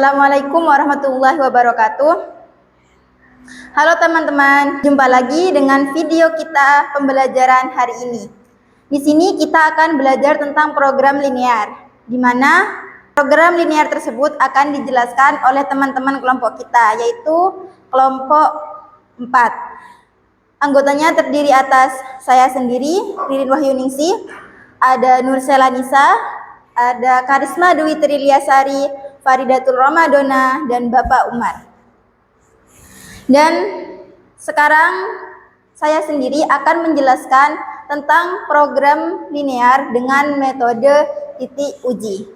Assalamualaikum warahmatullahi wabarakatuh. Halo teman-teman, jumpa lagi dengan video kita pembelajaran hari ini. Di sini kita akan belajar tentang program linear, di mana program linear tersebut akan dijelaskan oleh teman-teman kelompok kita, yaitu kelompok 4. Anggotanya terdiri atas saya sendiri, Ririn Wahyuningsi, ada Nursela Nisa, ada Karisma Dwi Trilyasari, Faridatul Ramadona, dan Bapak Umar. Dan sekarang saya sendiri akan menjelaskan tentang program linear dengan metode titik uji.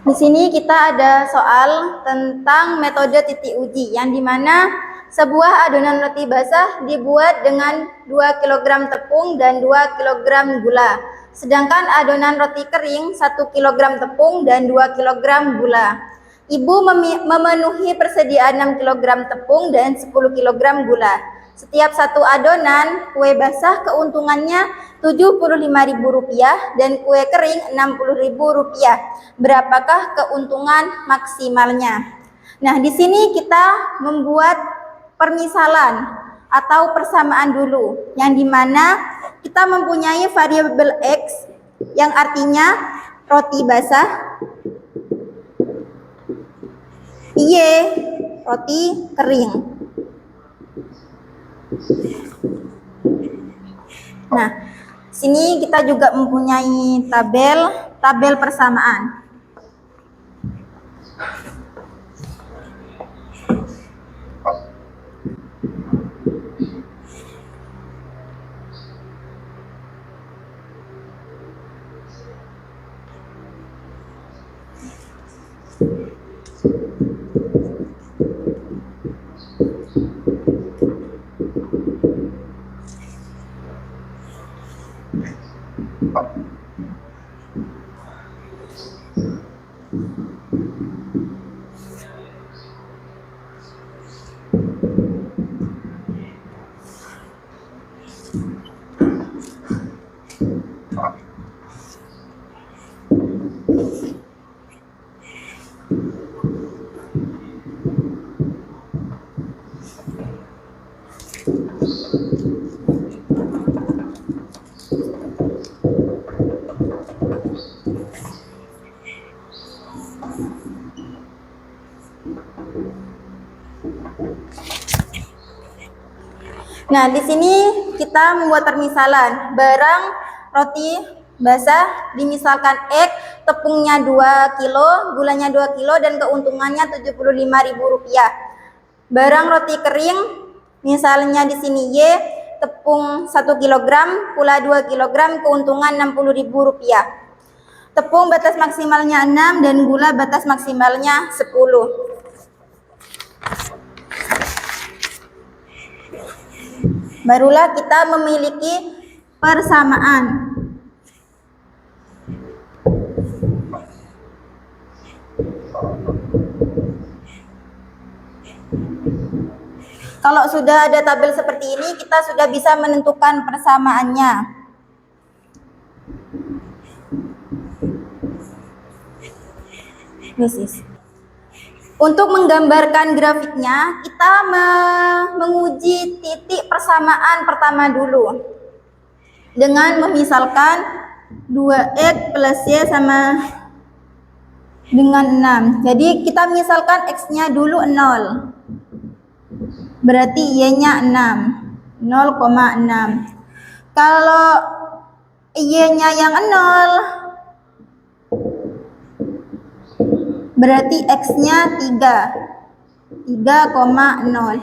Di sini kita ada soal tentang metode titik uji, yang dimana sebuah adonan roti basah dibuat dengan 2 kg tepung dan 2 kg gula. Sedangkan adonan roti kering 1 kg tepung dan 2 kg gula. Ibu memenuhi persediaan 6 kg tepung dan 10 kg gula. Setiap satu adonan kue basah keuntungannya Rp75.000 dan kue kering Rp60.000. Berapakah keuntungan maksimalnya? Nah, di sini kita membuat permisalan atau persamaan dulu, yang dimana kita mempunyai variabel X yang artinya roti basah, Y roti kering. Nah, sini kita juga mempunyai tabel persamaan. Nah, di sini kita membuat permisalan. Barang roti basah dimisalkan X, tepungnya 2 kilo, gulanya 2 kilo, dan keuntungannya Rp75.000. Barang roti kering, misalnya di sini Y, tepung 1 kg, gula 2 kg, keuntungan Rp60.000. Tepung batas maksimalnya 6 dan gula batas maksimalnya 10. Barulah kita memiliki persamaan. Kalau sudah ada tabel seperti ini, kita sudah bisa menentukan persamaannya. Untuk menggambarkan grafiknya, kita menguji titik persamaan pertama dulu dengan memisalkan 2X plus Y sama dengan 6. Jadi kita misalkan X-nya dulu 0. Berarti Y-nya 6. 0,6. Kalau Y-nya yang 0, berarti X-nya 3. 3,0.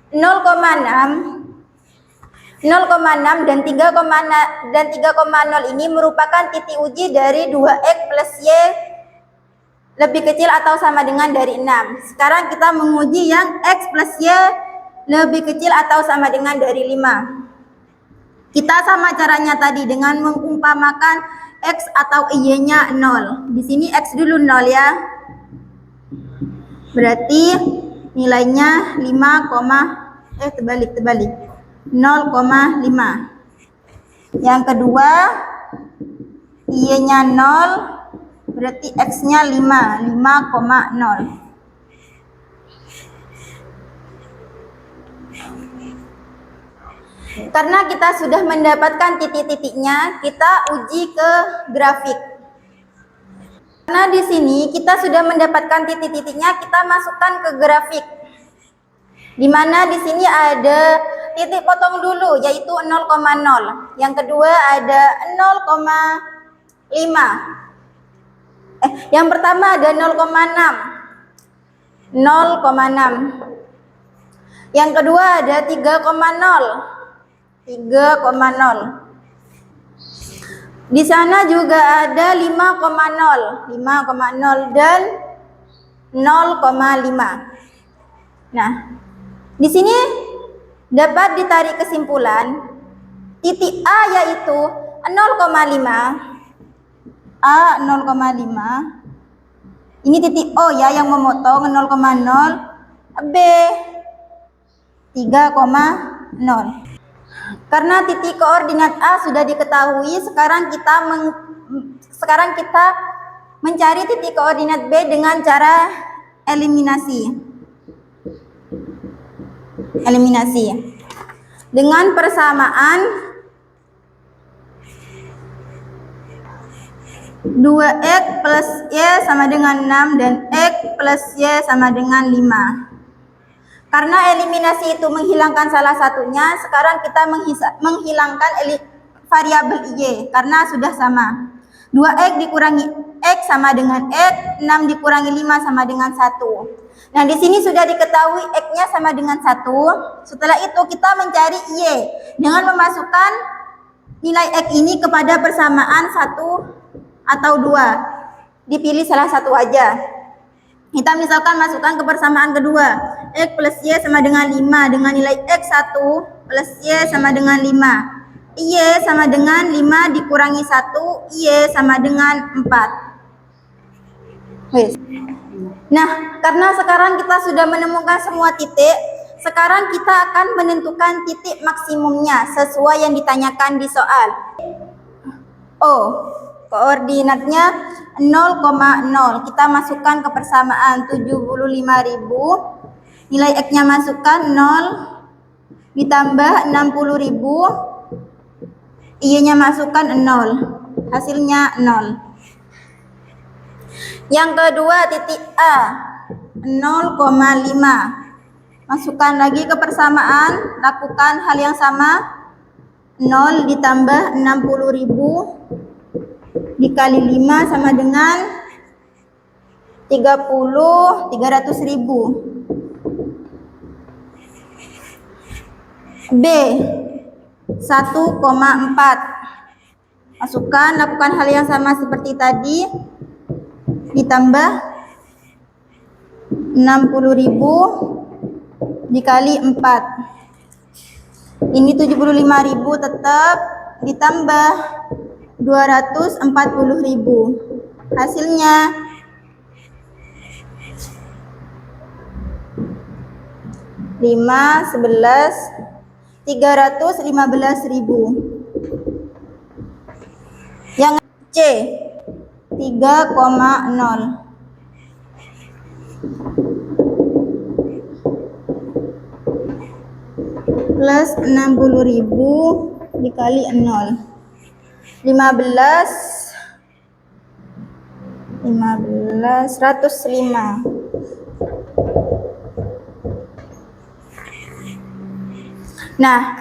0,6 dan 3,0 ini merupakan titik uji dari 2X plus Y lebih kecil atau sama dengan dari 6. Sekarang kita menguji yang X plus Y lebih kecil atau sama dengan dari 5. Kita sama caranya tadi dengan mengumpamakan X atau Y-nya 0. Di sini X dulu 0 ya. Berarti nilainya 0,5. Yang kedua, Y-nya 0, berarti X-nya 5,0. Karena kita sudah mendapatkan titik-titiknya, kita uji ke grafik. Karena di sini kita sudah mendapatkan titik-titiknya, kita masukkan ke grafik. Di mana di sini ada titik potong dulu yaitu 0,0. Yang kedua ada 0,5. Yang pertama ada 0,6. 0,6. Yang kedua ada 3,0. 3,0. Di sana juga ada 5,0 dan 0,5. Nah, di sini dapat ditarik kesimpulan titik A yaitu 0,5. A 0,5. Ini titik O ya yang memotong 0,0. B 3,0. Karena titik koordinat A sudah diketahui, sekarang kita mencari titik koordinat B dengan cara eliminasi. Dengan persamaan 2x plus y sama dengan 6 dan x plus y sama dengan 5. Karena eliminasi itu menghilangkan salah satunya, sekarang kita menghilangkan variabel y karena sudah sama. 2x dikurangi x sama dengan x, 6 dikurangi 5 sama dengan 1. Nah, di sini sudah diketahui x-nya sama dengan 1. Setelah itu kita mencari y dengan memasukkan nilai x ini kepada persamaan 1 atau 2. Dipilih salah satu aja. Kita misalkan masukkan ke persamaan kedua, x plus y sama dengan 5 dengan nilai x1 plus y sama dengan 5. Y sama dengan 5 dikurangi 1, y sama dengan 4. Nah, karena sekarang kita sudah menemukan semua titik, sekarang kita akan menentukan titik maksimumnya sesuai yang ditanyakan di soal. Koordinatnya 0,0. Kita masukkan ke persamaan 75.000. Nilai X-nya masukkan 0 ditambah 60.000. Y-nya masukkan 0. Hasilnya 0. Yang kedua titik A 0,5. Masukkan lagi ke persamaan, lakukan hal yang sama. 0 ditambah 60.000 dikali 5 sama dengan 300.000. B 1,4. Masukkan, lakukan hal yang sama seperti tadi, ditambah 60.000 dikali 4. Ini 75.000 tetap, ditambah 240.000. Hasilnya 5, 11, 315.000. Yang C 3,0. Plus 60.000 dikali 0. 105. Nah,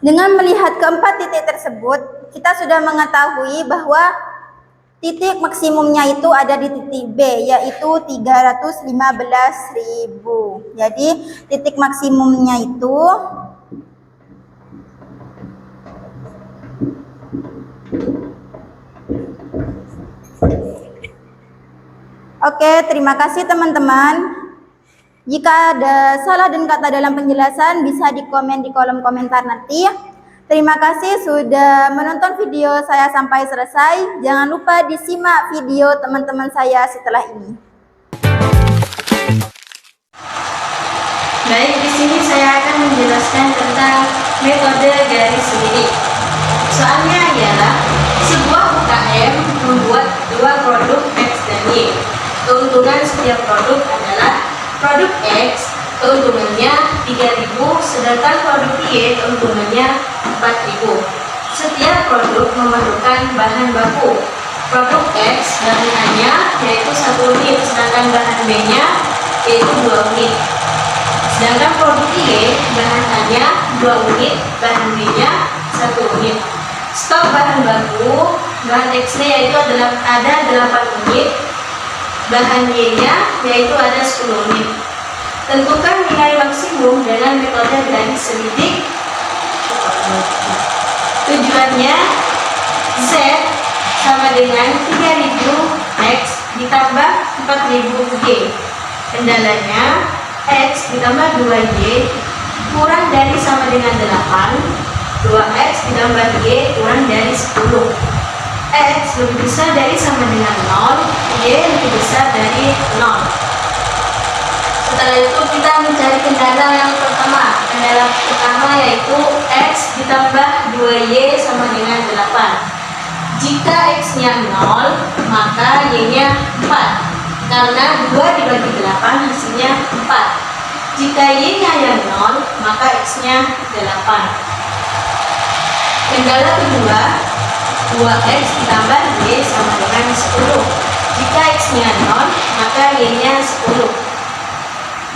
dengan melihat keempat titik tersebut, kita sudah mengetahui bahwa titik maksimumnya itu ada di titik B, yaitu 315.000. Jadi, titik maksimumnya itu Oke, terima kasih teman-teman. Jika ada salah dan kata dalam penjelasan, bisa dikomen di kolom komentar nanti. Terima kasih sudah menonton video saya sampai selesai. Jangan lupa disimak video teman-teman saya setelah ini. Baik, di sini saya akan menjelaskan tentang metode garis lirik. Soalnya ialah sebuah UKM membuat dua produk X dan Y. Keuntungan setiap produk adalah produk X keuntungannya 3.000, sedangkan produk Y keuntungannya 4.000. Setiap produk memerlukan bahan baku. Produk X bahan A-nya yaitu 1 unit, sedangkan bahan B-nya yaitu 2 unit. Sedangkan produk Y bahan A-nya 2 unit, bahan B-nya 1 unit. Stok bahan baku, bahan X-nya yaitu ada 8 unit, bahan Y-nya yaitu ada 10 unit. Tentukan nilai maksimum dengan metode garis selidik. Tujuannya Z sama dengan 3.000 X ditambah 4.000 Y. Kendalanya X ditambah 2Y kurang dari sama dengan 8, 2X ditambah Y kurang dari 10. X lebih besar dari sama dengan 0, Y lebih besar dari 0. Setelah itu kita mencari kendala yang pertama. Kendala pertama yaitu X ditambah 2Y sama dengan 8. Jika X-nya 0, maka Y-nya 4. Karena 2 dibagi 8 hasilnya 4. Jika Y-nya yang 0, maka X-nya 8. Kendala kedua, 2X ditambah Y sama dengan 10. Jika X-nya 0, maka Y-nya 10.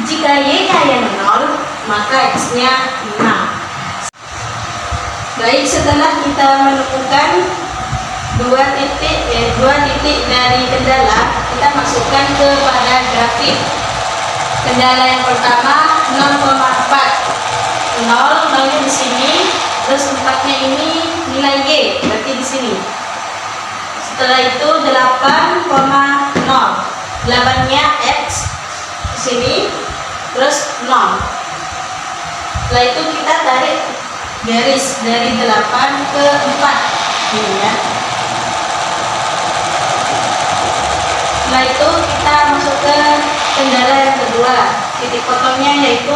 Jika Y-nya yang 0, maka X-nya 6. Baik, setelah kita menemukan dua titik dari kendala, kita masukkan kepada grafik. Kendala yang pertama 0,4. 0 di sini, terus 4-nya ini nilai Y, berarti di sini. Setelah itu 8,0. 8-nya X di sini, terus 0. Setelah itu kita tarik garis dari 8 ke 4 ini ya. Setelah itu kita masuk ke kendala yang kedua. Titik potongnya yaitu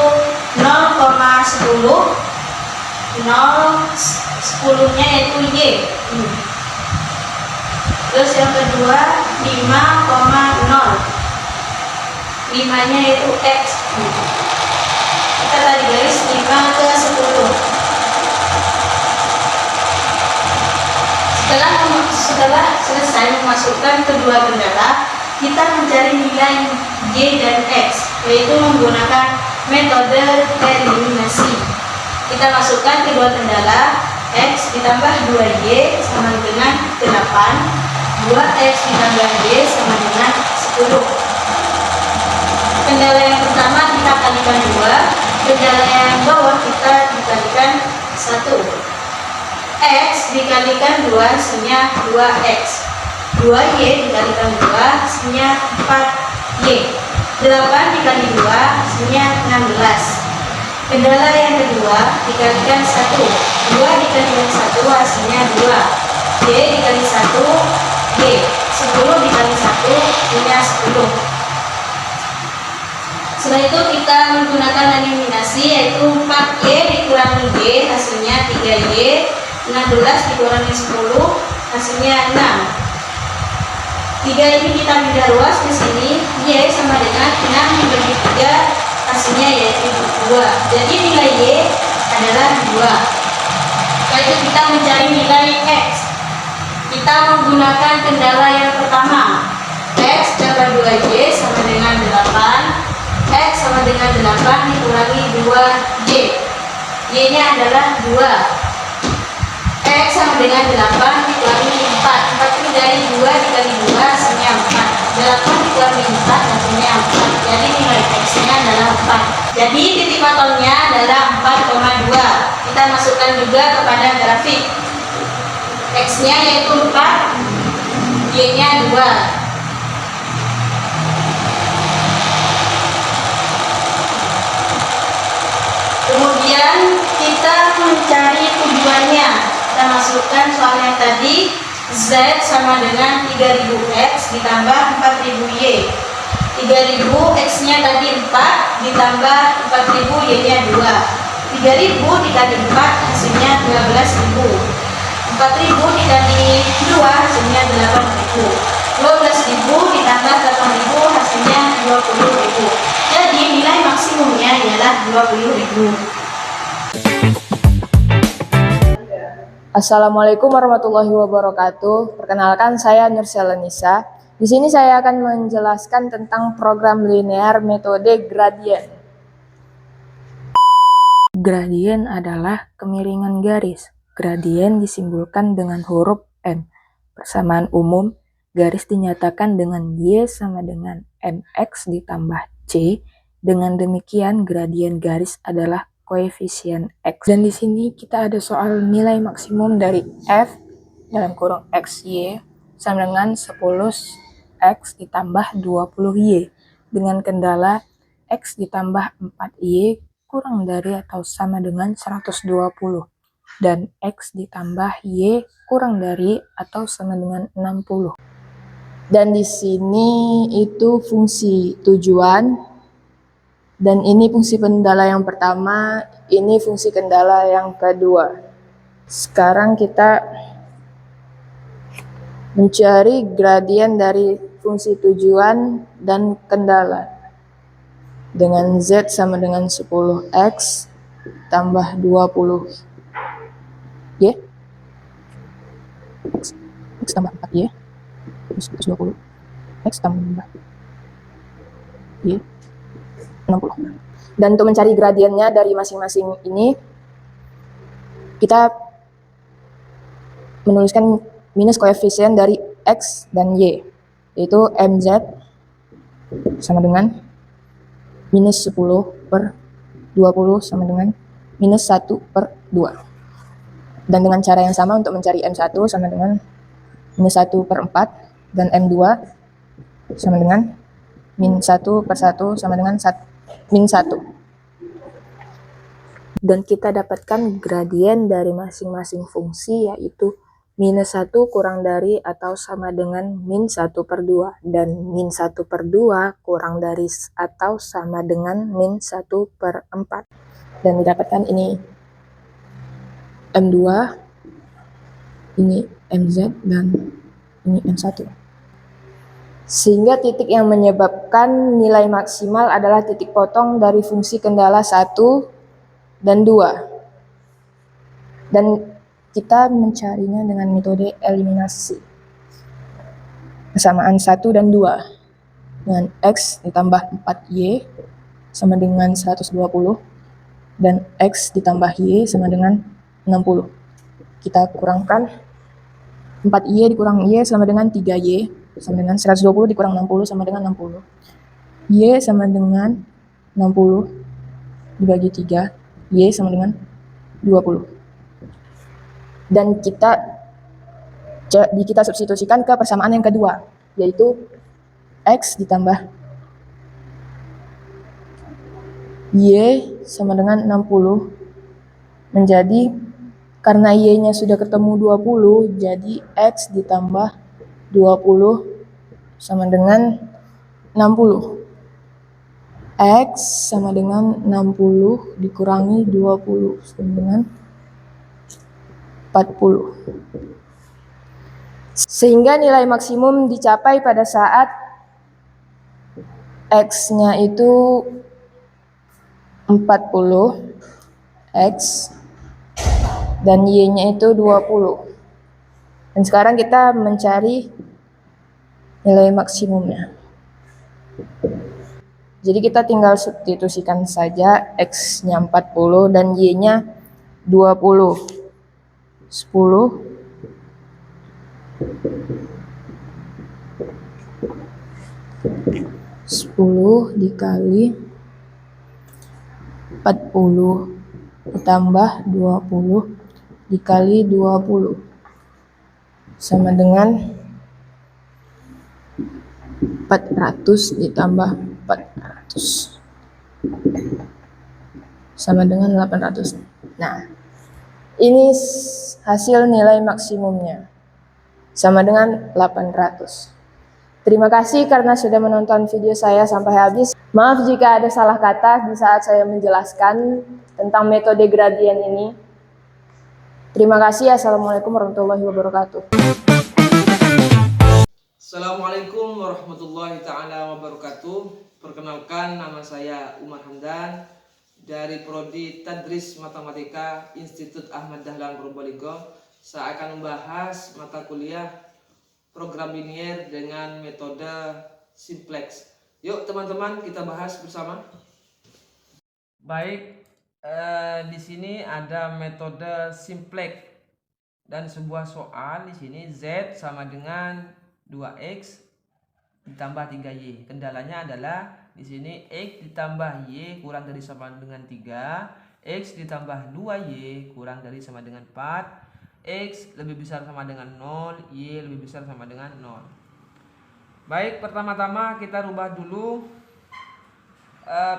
0,10. 10-nya yaitu Y. Terus yang kedua 5,0. 5-nya yaitu X. Kita tarik garis 5 ke 10. Setelah selesai memasukkan kedua kendala, kita mencari nilai Y dan X, yaitu menggunakan metode eliminasi. Kita masukkan kedua kendala, X ditambah 2Y sama dengan 8, 2X ditambah Y sama dengan 10. Kendala yang pertama kita kalikan 2, kendala yang bawah kita dikalikan 1. X dikalikan 2 hasilnya 2X. 2Y dikalikan 2 hasilnya 4Y. 8 dikali 2 hasilnya 16. Kendala yang kedua dikalikan 1. 2 dikalikan 1 hasilnya 2. Y dikali 1 Y. 10 dikali 1 hasilnya 10. Setelah itu kita menggunakan eliminasi, yaitu 4Y dikurangi Y hasilnya 3Y. 16 dikurangi 10 hasilnya 6. 3 ini kita pindah ruas ke sini, Y sama dengan 6 dibagi 3 hasilnya yaitu 2. Jadi nilai Y adalah 2. Setelah itu kita mencari nilai X. Kita menggunakan kendala yang pertama. X tambah 2Y sama dengan 8. X sama dengan 8 dikurangi 2Y. Y-nya adalah 2. X sama dengan 8 dikurangi 4. 4 itu dari 2 dikali 2 hasilnya 4. 8 dikurangi 4 hasilnya 4. Jadi nilai X-nya adalah 4. Jadi titik potongnya adalah 4,2. Kita masukkan juga kepada grafik. X-nya yaitu 4, Y-nya 2. Kemudian kita mencari tujuannya. Kita masukkan soalnya tadi, Z sama dengan 3000X ditambah 4000Y. 3000 X-nya tadi 4 ditambah 4000 Y-nya 2. 3000 dikali 4 hasilnya 12.000. 4000 dikali 2 hasilnya 8.000. 12.000 ditambah 8.000 hasilnya 20.000. Jadi nilai maksimumnya ialah 20.000. Assalamualaikum warahmatullahi wabarakatuh. Perkenalkan, saya Nursela Nisa. Di sini saya akan menjelaskan tentang program linear metode gradien. Gradien adalah kemiringan garis. Gradien disimbolkan dengan huruf M. Persamaan umum, garis dinyatakan dengan Y sama dengan MX ditambah C. Dengan demikian, gradien garis adalah koefisien X. Dan di sini kita ada soal nilai maksimum dari F dalam kurung XY sama dengan 10X ditambah 20Y dengan kendala X ditambah 4Y kurang dari atau sama dengan 120 dan X ditambah Y kurang dari atau sama dengan 60. Dan di sini itu fungsi tujuan, dan ini fungsi kendala yang pertama, ini fungsi kendala yang kedua. Sekarang kita mencari gradien dari fungsi tujuan dan kendala. Dengan Z sama dengan 10X tambah 20 Y X tambah 4Y plus 20 X tambah Y 60. Dan untuk mencari gradiennya dari masing-masing ini, kita menuliskan minus koefisien dari X dan Y, yaitu MZ sama dengan minus 10 per 20 sama dengan minus 1 per 2. Dan dengan cara yang sama untuk mencari M1 sama dengan minus 1 per 4 dan M2 sama dengan min 1 per 1 sama dengan min 1. Dan kita dapatkan gradien dari masing-masing fungsi, yaitu minus 1 kurang dari atau sama dengan min 1 per 2 dan min 1 per 2 kurang dari atau sama dengan min 1 per 4. Dan didapatkan ini M2, ini MZ, dan ini M1. Sehingga titik yang menyebabkan nilai maksimal adalah titik potong dari fungsi kendala 1 dan 2. Dan kita mencarinya dengan metode eliminasi. Persamaan 1 dan 2. Dengan X ditambah 4Y sama dengan 120. Dan X ditambah Y sama dengan 60. Kita kurangkan 4Y dikurang Y sama dengan 3Y. Sama dengan 120 dikurang 60 sama dengan 60. Y sama dengan 60 dibagi 3. Y sama dengan 20. Dan kita substitusikan ke persamaan yang kedua, yaitu X ditambah Y sama dengan 60 menjadi, karena Y-nya sudah ketemu 20, jadi X ditambah 20 sama dengan 60. X sama dengan 60 dikurangi 20 sama dengan 40. Sehingga nilai maksimum dicapai pada saat X-nya itu 40 X dan Y-nya itu 20. Dan sekarang kita mencari nilai maksimumnya. Jadi kita tinggal substitusikan saja X-nya 40 dan Y-nya 20. 10 dikali 40 ditambah 20 dikali 20 sama dengan 400 ditambah 400 sama dengan 800. Nah, ini hasil nilai maksimumnya sama dengan 800. Terima kasih karena sudah menonton video saya sampai habis. Maaf jika ada salah kata di saat saya menjelaskan tentang metode gradien ini. Terima kasih. Assalamualaikum warahmatullahi wabarakatuh. Assalamualaikum warahmatullahi ta'ala wabarakatuh. Perkenalkan, nama saya Umar Hamdan dari Prodi Tadris Matematika Institut Ahmad Dahlan Purbalingga. Saya akan membahas mata kuliah program linier dengan metode simplex. Yuk teman-teman, kita bahas bersama. Baik, di sini ada metode simplex dan sebuah soal. Di sini Z sama dengan 2x ditambah 3y. Kendalanya adalah di sini x ditambah y kurang dari sama dengan 3, x ditambah 2y kurang dari sama dengan 4, x lebih besar sama dengan 0, y lebih besar sama dengan 0. Baik, pertama-tama kita rubah dulu,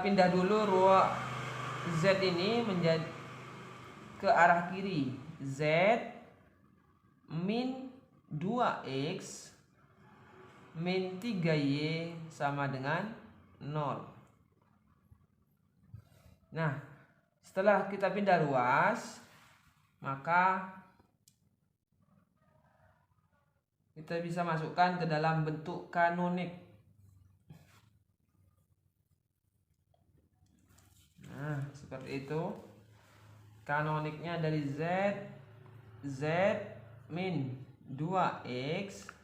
pindah dulu ruang z ini menjadi ke arah kiri. Z min 2x min 3y sama dengan 0. Nah, setelah kita pindah ruas, maka kita bisa masukkan ke dalam bentuk kanonik. Nah, seperti itu. Kanoniknya dari Z min 2x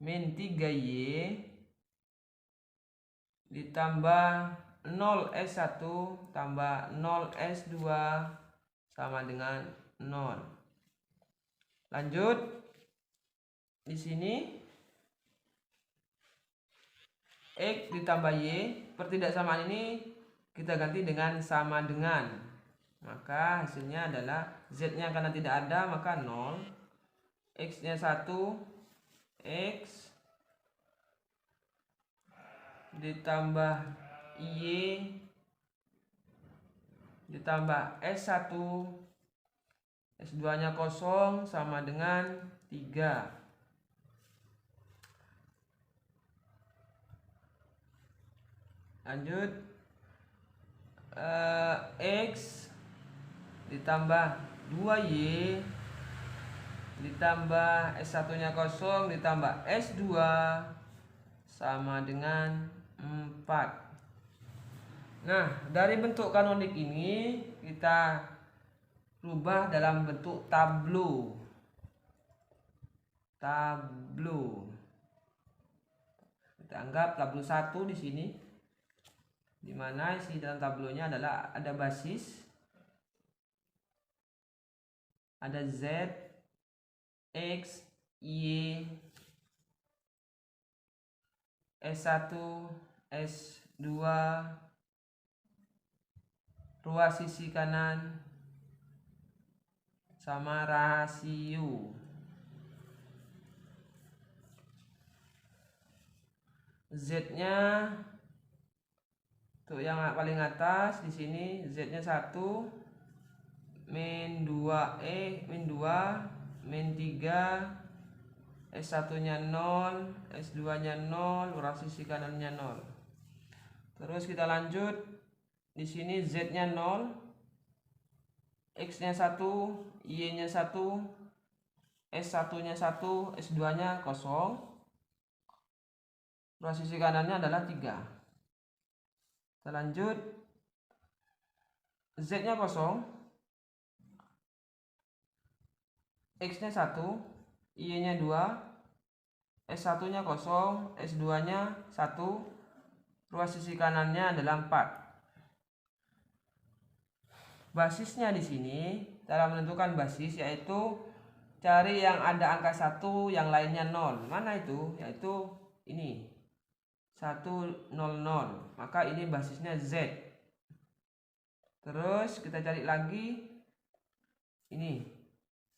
min 3y ditambah 0s1 tambah 0s2 sama dengan 0. Lanjut, di sini x ditambah y, pertidaksamaan ini kita ganti dengan sama dengan. Maka hasilnya adalah z-nya karena tidak ada maka 0, x-nya 1, x ditambah y ditambah s1, s2 nya kosong sama dengan 3. Lanjut, x ditambah 2y ditambah S1 nya kosong ditambah S2 sama dengan 4. Nah, dari bentuk kanonik ini kita rubah dalam bentuk tablo. Kita anggap tablo 1 di sini, di mana isi dalam tablonya adalah ada basis, ada Z, X, Y, S1, S2, ruas sisi kanan, sama rasio. Z-nya untuk yang paling atas di sini Z-nya 1, min 2 min 2, min 3, S1 nya 0, S2 nya 0, ruas sisi kanannya 0. Terus kita lanjut, di sini Z nya 0, X nya 1, Y nya 1, S1 nya 1, S2 nya kosong, ruas sisi kanannya adalah 3. Kita lanjut, Z nya kosong, X nya 1, Y nya 2, S1 nya kosong, S2 nya 1, ruas sisi kanannya adalah 4. Basisnya di sini, cara menentukan basis yaitu cari yang ada angka 1, yang lainnya 0. Mana itu? Yaitu ini, 1, 0, 0. Maka ini basisnya Z. Terus kita cari lagi ini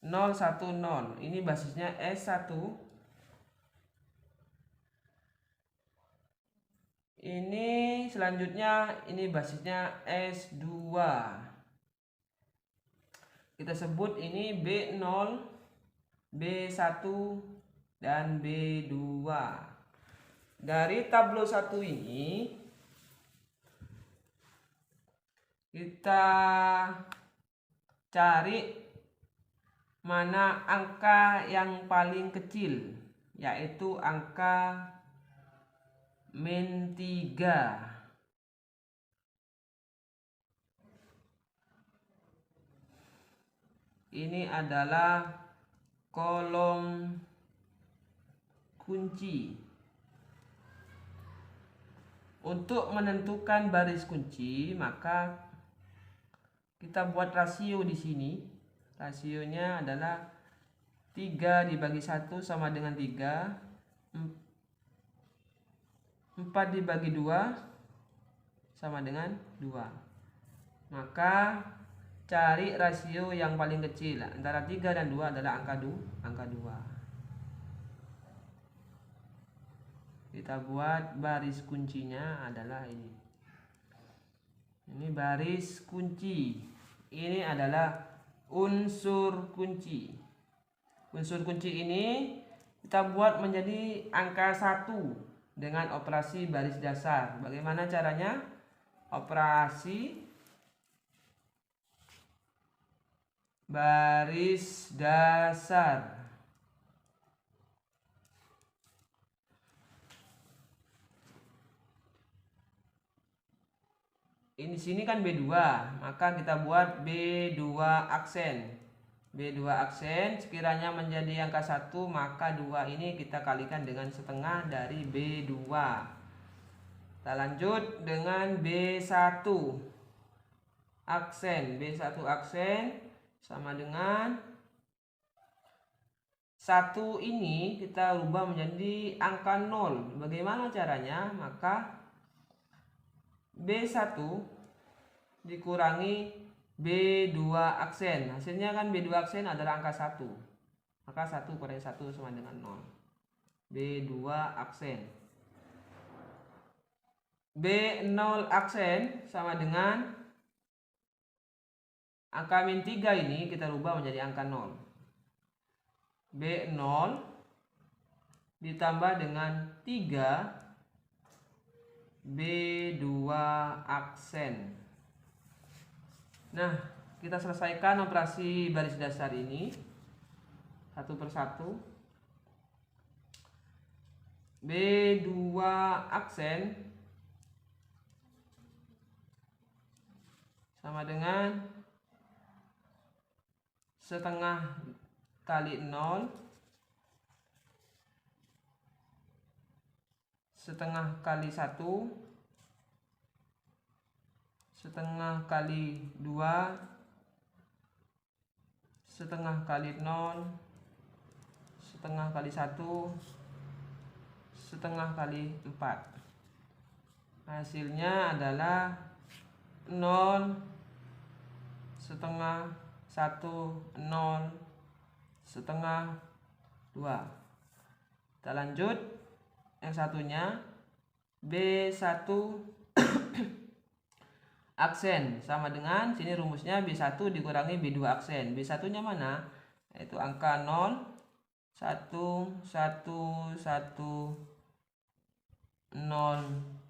0, 1, 0. Ini basisnya S1. Ini selanjutnya ini basisnya S2. Kita sebut ini B0, B1, dan B2. Dari tablo 1 ini kita cari mana angka yang paling kecil, yaitu angka min 3. Ini adalah kolom kunci. Untuk menentukan baris kunci, maka kita buat rasio di sini. Rasionya adalah 3 dibagi 1 sama dengan 3. 4 dibagi 2 sama dengan 2. Maka cari rasio yang paling kecil antara 3 dan 2 adalah angka 2. Kita buat baris kuncinya adalah ini. Ini baris kunci. Ini adalah unsur kunci. Unsur kunci ini kita buat menjadi angka 1 dengan operasi baris dasar. Bagaimana caranya? Operasi baris dasar. Ini sini kan B2, maka kita buat B2 aksen. B2 aksen sekiranya menjadi angka 1, maka 2 ini kita kalikan dengan setengah dari B2. Kita lanjut dengan B1 aksen. B1 aksen sama dengan 1 ini kita rubah menjadi angka 0. Bagaimana caranya? Maka B1 dikurangi B2 aksen. Hasilnya kan B2 aksen adalah angka 1. Maka 1 kurangi 1 sama dengan 0. B2 aksen. B0 aksen sama dengan angka min 3 ini kita rubah menjadi angka 0. B0 ditambah dengan 3 B2 aksen. Nah, kita selesaikan operasi baris dasar ini satu persatu. B2 aksen sama dengan setengah kali 0 setengah kali 1 setengah kali 2 setengah kali 0 setengah kali 1 setengah kali 4. Hasilnya adalah 0 setengah 1 0 setengah 2. Kita lanjut yang satunya B1 aksen sama dengan sini rumusnya B1 dikurangi B2 aksen. B1 nya mana? Yaitu angka 0 1 1 1 0 3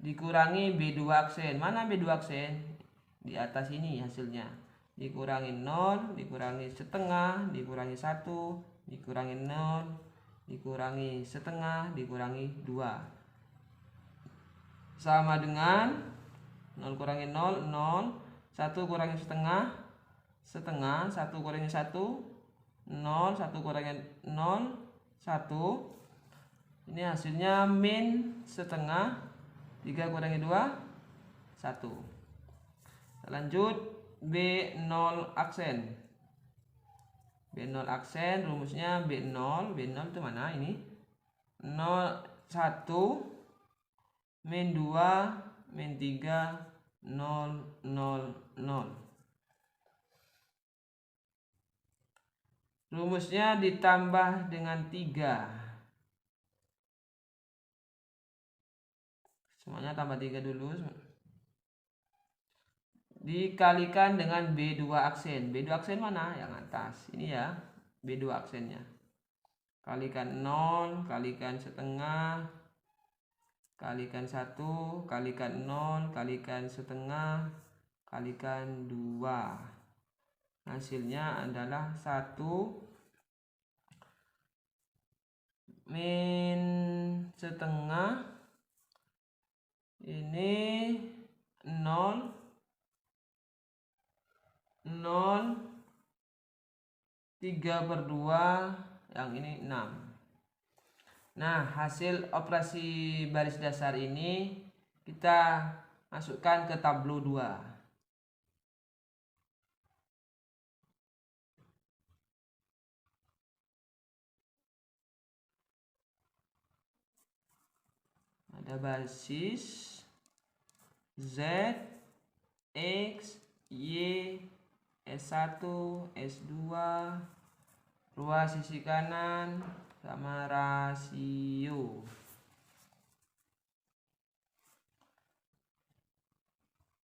dikurangi B2 aksen. Mana B2 aksen? Di atas ini hasilnya. Dikurangi 0 dikurangi setengah dikurangi 1 dikurangi 0 dikurangi setengah dikurangi 2 sama dengan 0 kurangi 0 0 1 kurangi setengah setengah 1 kurangi 1 0 1 kurangi 0 1. Ini hasilnya min setengah 3 kurangi 2 1. Kita lanjut B0 aksen. B0 aksen rumusnya B0 itu mana ini? 0 1 min 2 min 3 0 0 0. Rumusnya ditambah dengan 3. Semuanya tambah 3 dulu. Dikalikan dengan B2 aksen. B2 aksen mana? Yang atas. Ini ya, B2 aksennya. Kalikan 0, kalikan setengah, kalikan 1, kalikan 0, kalikan setengah, kalikan 2. Hasilnya adalah 1 min setengah ini 0 3/2, yang ini 6. Nah, hasil operasi baris dasar ini kita masukkan ke tablo 2. Ada basis Z, X, Y, S1, S2, ruas sisi kanan, sama rasio.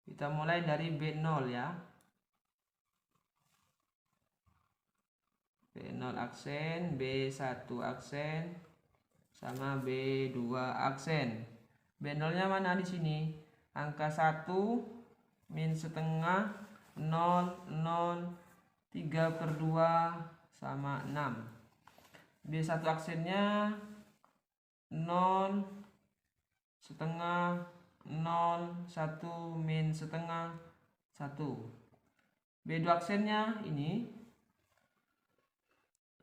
Kita mulai dari B0 ya. B0 aksen, B1 aksen, sama B2 aksen. B0 nya mana di sini? Angka 1 min setengah 0 3/2 sama 6. B1 aksennya 0 setengah 0 1 min setengah 1. B2 aksennya ini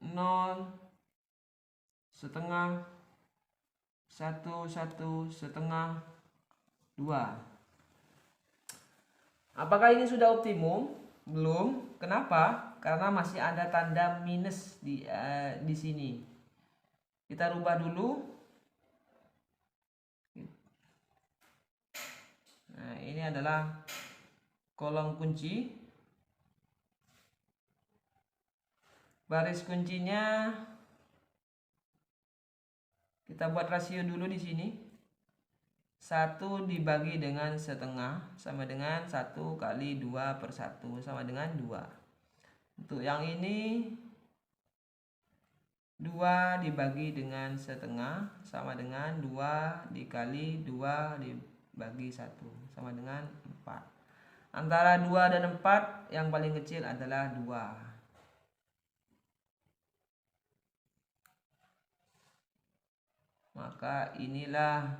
0 setengah 1 1 setengah 2. Apakah ini sudah optimum? Belum. Kenapa? Karena masih ada tanda minus di sini. Kita rubah dulu. Nah, ini adalah kolom kunci. Baris kuncinya kita buat rasio dulu di sini. 1 dibagi dengan setengah sama dengan 1 kali 2/1 sama dengan 2. Untuk yang ini 2 dibagi dengan setengah sama dengan 2 dikali 2 dibagi 1 sama dengan 4. Antara 2 dan 4 yang paling kecil adalah 2. Maka inilah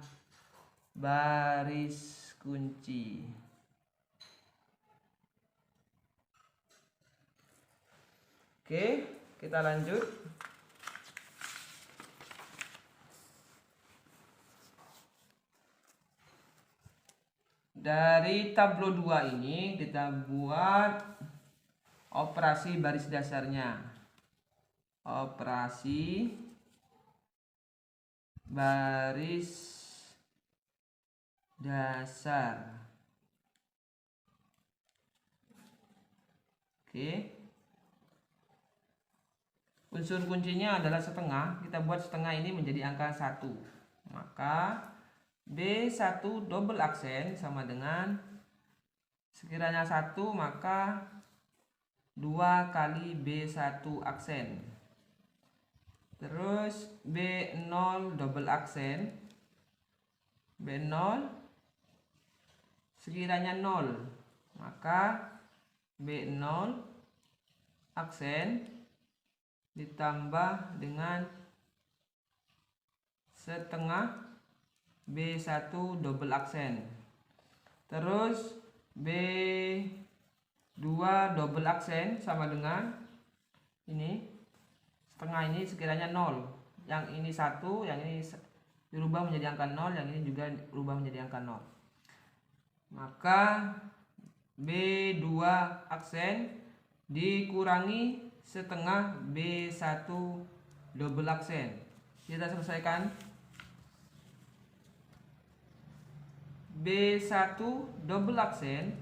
baris kunci. Oke, kita lanjut. Dari tablo 2 ini kita buat operasi baris dasarnya. Operasi baris dasar. Oke. Unsur kuncinya adalah setengah. Kita buat setengah ini menjadi angka 1. Maka B1 double aksen sama dengan sekiranya 1 maka 2 kali B1 aksen. Terus B0 double aksen. B0 sekiranya 0 maka B0 aksen ditambah dengan setengah B1 double aksen. Terus B2 double aksen sama dengan ini setengah ini sekiranya 0. Yang ini 1, yang ini dirubah menjadi angka 0, yang ini juga dirubah menjadi angka 0. Maka B2 aksen dikurangi setengah B1 double aksen. Kita selesaikan. B1 double aksen.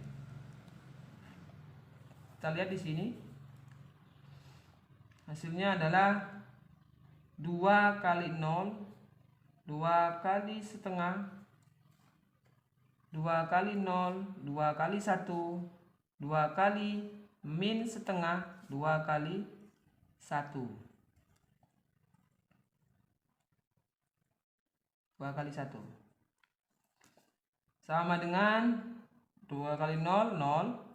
Kita lihat di sini. Hasilnya adalah 2 kali 0, 2 kali setengah, 2 kali 0, 2 kali 1, 2 kali min setengah, 2 kali 1. 2 kali 1. Sama dengan 2 kali 0, 0.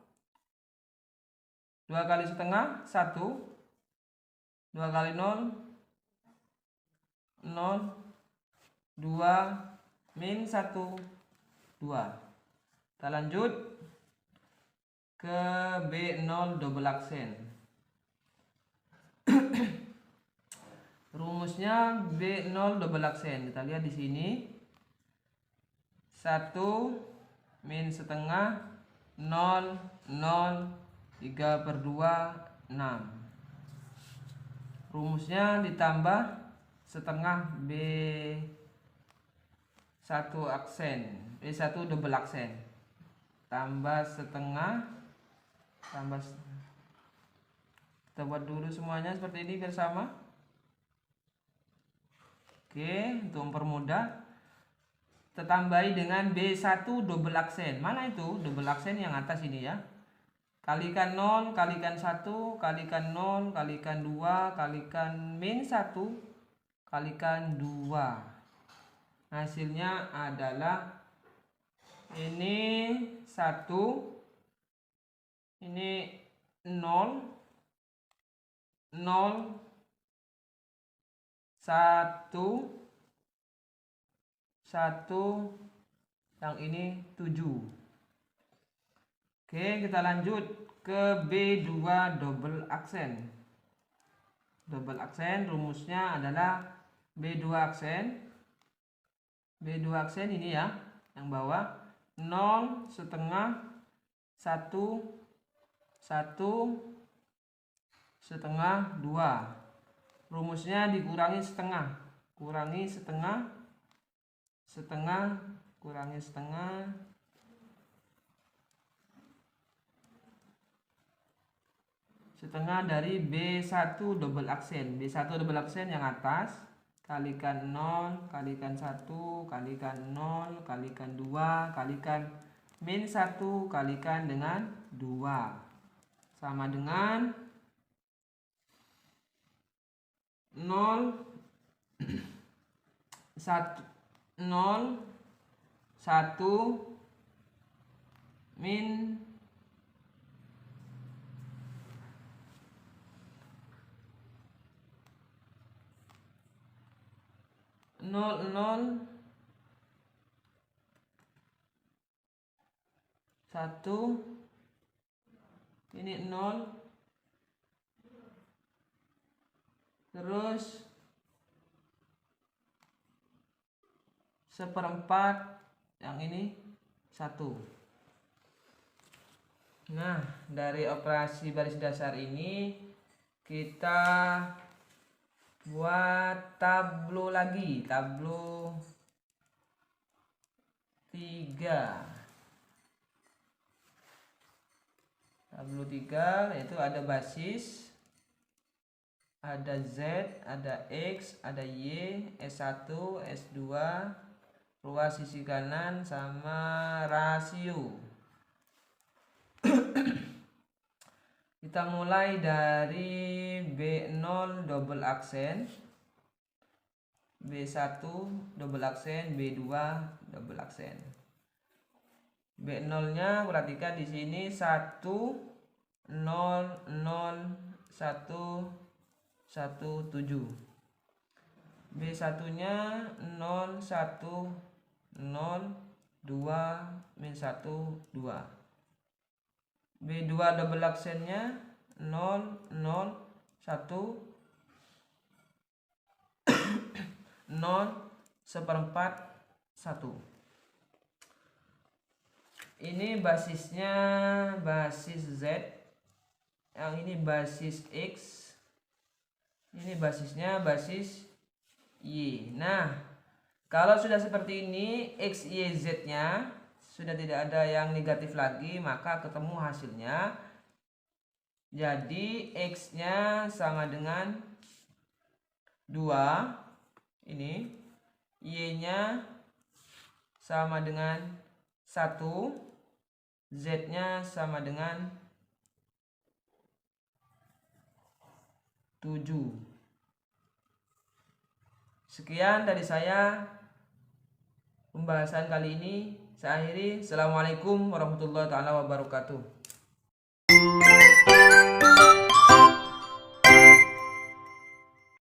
2 kali setengah 1, 2 kali 0 0, 2 min 1 2. Kita lanjut ke B0 double aksen. Rumusnya B0 double aksen. Kita lihat di sini. 1 min setengah 0 0 3/2 6. Rumusnya ditambah setengah B1 aksen, B1 double aksen, tambah setengah, kita buat dulu semuanya seperti ini biar sama. Oke, untuk mempermudah kita tambahi dengan B1 double aksen. Mana itu double aksen? Yang atas ini ya. Kalikan 0, kalikan 1, kalikan 0, kalikan 2, kalikan min 1, kalikan 2. Hasilnya adalah ini 1, ini 0, 0, 1, 1, yang ini 7. Oke, kita lanjut ke B2 double aksen. Double aksen rumusnya adalah B2 aksen. B2 aksen ini ya, yang bawah 0 setengah 1 1 setengah 2. Rumusnya dikurangi setengah. Kurangi setengah, setengah, kurangi setengah, setengah dari B1 double aksen. B1 double aksen yang atas, kalikan 0, kalikan 1, kalikan 0, kalikan 2, kalikan min 1, kalikan dengan 2, sama dengan 0 1 0 1 min 0 0 1, ini 0, terus 1/4, yang ini 1. Nah, dari operasi baris dasar ini kita buat tablo lagi, tablo 3. Tablo 3 yaitu ada basis, ada Z, ada X, ada Y, S1, S2, ruas sisi kanan, sama rasio. Kita mulai dari B0 double aksen, B1 double aksen, B2 double aksen. B0 nya perhatikan di sini 1 0 0 1 1 7. B1 nya 0 1 0 2 min 1 2. B2 double aksennya 0 0 1 0 1/4 1. Ini basisnya basis Z, yang ini basis X, ini basisnya basis Y. Nah, kalau sudah seperti ini, X, Y, Z nya sudah tidak ada yang negatif lagi, maka ketemu hasilnya. Jadi X nya sama dengan 2 ini, Y nya sama dengan 1, Z nya sama dengan 7. Sekian dari saya pembahasan kali ini. Saya akhiri. Assalamualaikum warahmatullahi wabarakatuh.